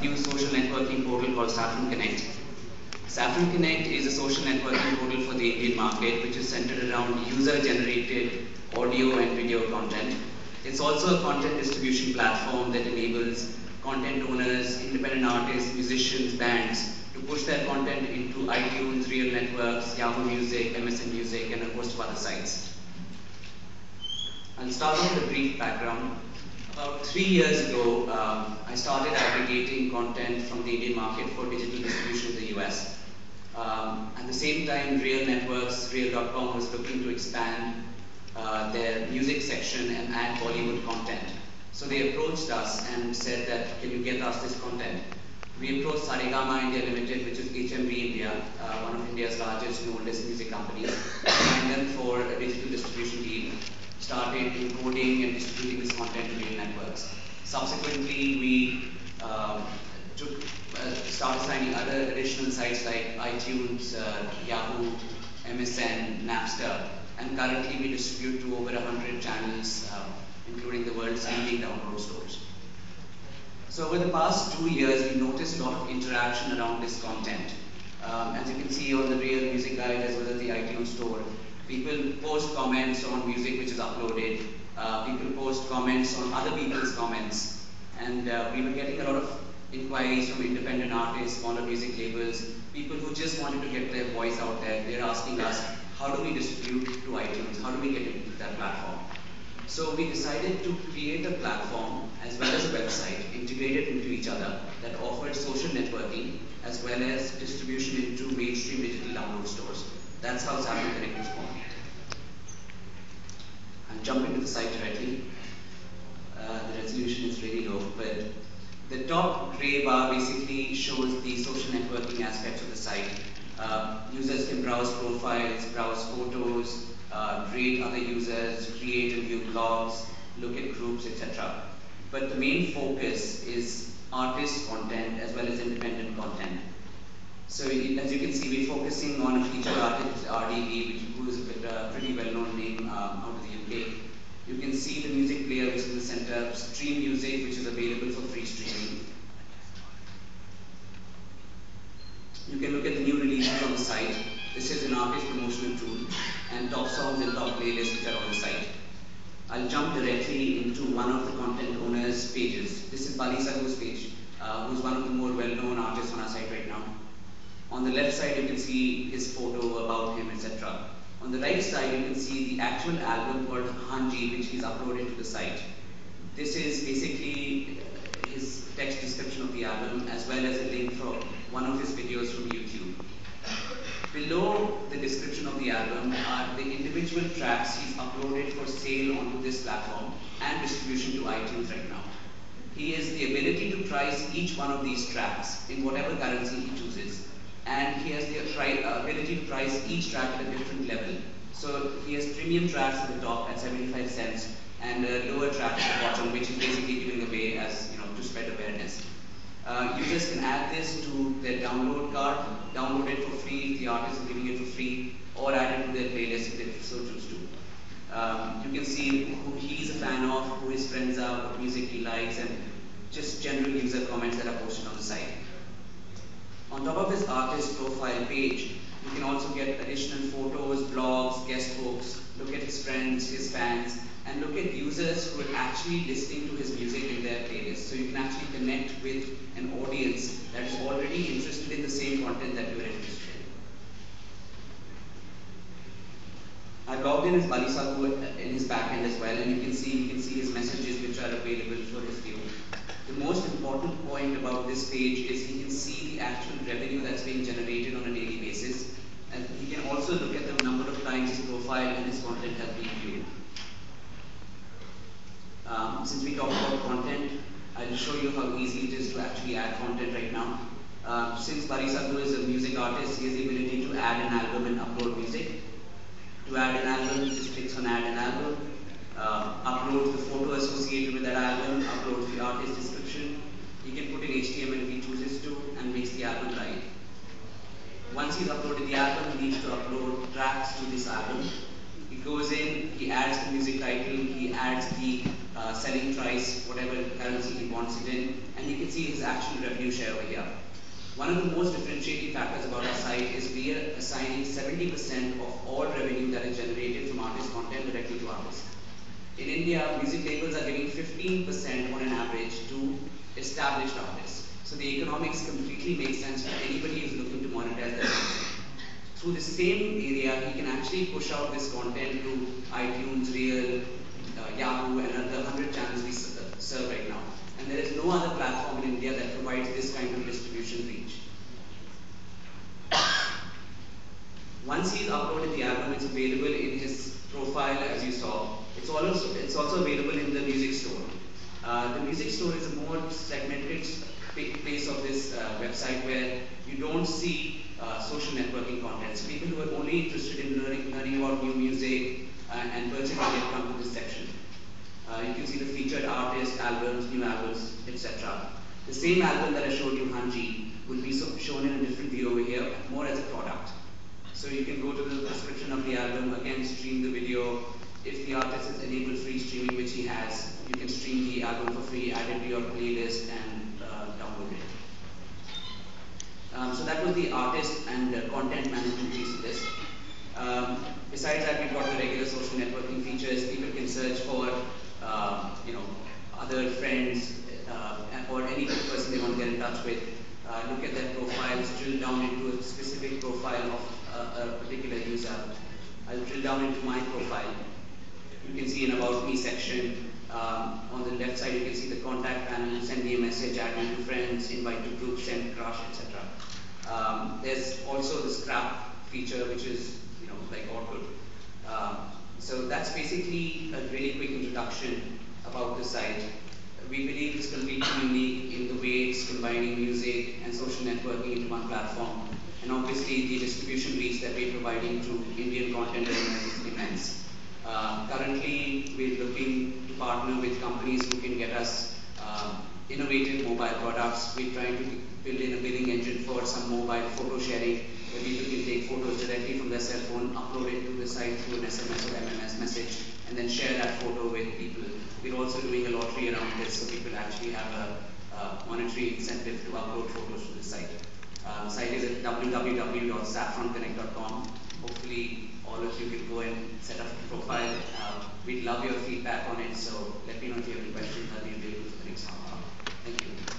new social networking portal called Saffron Connect. Saffron Connect is a social networking portal for the Indian market, which is centered around user-generated audio and video content. It's also a content distribution platform that enables content owners, independent artists, musicians, bands to push their content into iTunes, Real Networks, Yahoo Music, MSN Music, and a host of other sites. I'll start off with a brief background. About 3 years ago, I started aggregating content from the Indian market for digital distribution in the US. At the same time, Real Networks, Real.com was looking to expand their music section and add Bollywood content. So they approached us and said that, can you get us this content? We approached Saregama India Limited, which is HMV India, one of India's largest and oldest music companies, and them for a digital distribution deal. Started encoding and distributing this content to Real Networks. Subsequently, we started signing other additional sites like iTunes, Yahoo, MSN, Napster, and currently we distribute to over 100 channels, including the world's leading download stores. So over the past 2 years, we noticed a lot of interaction around this content. As you can see on the Real Music Guide as well as the iTunes store, people post comments on music which is uploaded. People post comments on other people's comments. And we were getting a lot of inquiries from independent artists, smaller music labels, people who just wanted to get their voice out there. They're asking us, how do we distribute to iTunes? How do we get into that platform? So we decided to create a platform as well as a website integrated into each other that offered social networking as well as distribution into mainstream digital download stores. That's how Saffron Connect was formed. I'll jump into the site directly. The resolution is really low, but the top gray bar basically shows the social networking aspects of the site. Users can browse profiles, browse photos, rate other users, create and view blogs, look at groups, etc. But the main focus is artist content as well as independent content. So as you can see, we're focusing on a featured artist, RDB, who is a pretty well-known name out of the UK. You can see the music player which is in the center, stream music which is available for free streaming. You can look at the new releases on the site. This is an artist promotional tool and top songs and top playlists which are on the site. I'll jump directly into one of the content owners' pages. This is Bali Saghu's page, who's one of the more well-known artists on our site right now. On the left side, you can see his photo about him, etc. On the right side, you can see the actual album called Hanji, which he's uploaded to the site. This is basically his text description of the album, as well as a link from one of his videos from YouTube. Below the description of the album are the individual tracks he's uploaded for sale onto this platform and distribution to iTunes right now. He has the ability to price each one of these tracks in whatever currency he chooses. And he has the ability to price each track at a different level. So he has premium tracks at the top at 75 cents and a lower track at the bottom, which is basically giving away as, to spread awareness. Users can add this to their download card, download it for free if the artist is giving it for free, or add it to their playlist if they so choose to. You can see who he's a fan of, who his friends are, what music he likes, and just general user comments that are posted on the site. On top of this artist profile page, you can also get additional photos, blogs, guest books, look at his friends, his fans, and look at users who are actually listening to his music in their playlist. So you can actually connect with an audience that is already interested in the same content that you are interested in. I've logged in as Bali Saghu in his backend as well, and you can see his messages which are available for his view. The most important point about this page is he can see the actual revenue that's being generated on a daily basis, and he can also look at the number of times his profile and his content has been viewed. Since we talked about content, I'll show you how easy it is to actually add content right now. Since Bali Saghu is a music artist, he has the ability to add an album and upload music. To add an album, he just clicks on add an album, uploads the photo associated with that album, uploads the artist description. He can put in HTML if he chooses to, and makes the album live. Once he's uploaded the album, he needs to upload tracks to this album. He goes in, he adds the music title, he adds the selling price, whatever currency he wants it in, and you can see his actual revenue share over here. One of the most differentiating factors about our site is we are assigning 70% of all revenue that is generated from artist content directly to artists. In India, music labels are giving 15% on an average to established artists. So the economics completely make sense for anybody who's looking to monetize their content. Through the same area, he can actually push out this content to iTunes, Reel, Yahoo, and other 100 channels we serve right now. And there is no other platform in India that provides this kind of distribution reach. Once he's uploaded the album, it's available in his profile, as you saw. It's also available in the music store. The music store is a more segmented place of this website where you don't see social networking content. So people who are only interested in learning about new music and purchasing it come to this section. You can see the featured artists, albums, new albums, etc. The same album that I showed you, Hanji, will be shown in a different view over here, more as a product. So you can go to the description of the album, again stream the video. If the artist has enabled free streaming, which he has, you can stream the album for free, add it to your playlist, and download it. So that was the artist and content management piece of this. Besides that, we've got the regular social networking features. People can search for, other friends or any person they want to get in touch with. Look at their profiles, drill down into a specific profile of a particular user. I'll drill down into my profile. You can see an About Me section. On the left side, you can see the contact panel. Send me a message, add me to friends, invite to groups, send crush, etc. There's also the scrap feature, which is like Orkut. So that's basically a really quick introduction about the site. We believe it's completely unique in the way it's combining music and social networking into one platform. And obviously the distribution reach that we're providing to Indian content owners is immense. Currently, we're looking to partner with companies who can get us innovative mobile products. We're trying to build in a billing engine for some mobile photo sharing, where people can take photos directly from their cell phone, upload it to the site through an SMS or MMS message, and then share that photo with people. We're also doing a lottery around this, so people actually have a monetary incentive to upload photos to the site. The site is at www.saffronconnect.com. Hopefully, all of you can go and set up a profile. We'd love your feedback on it, so let me know if you have any questions. I'll be available for the next half hour. Thank you.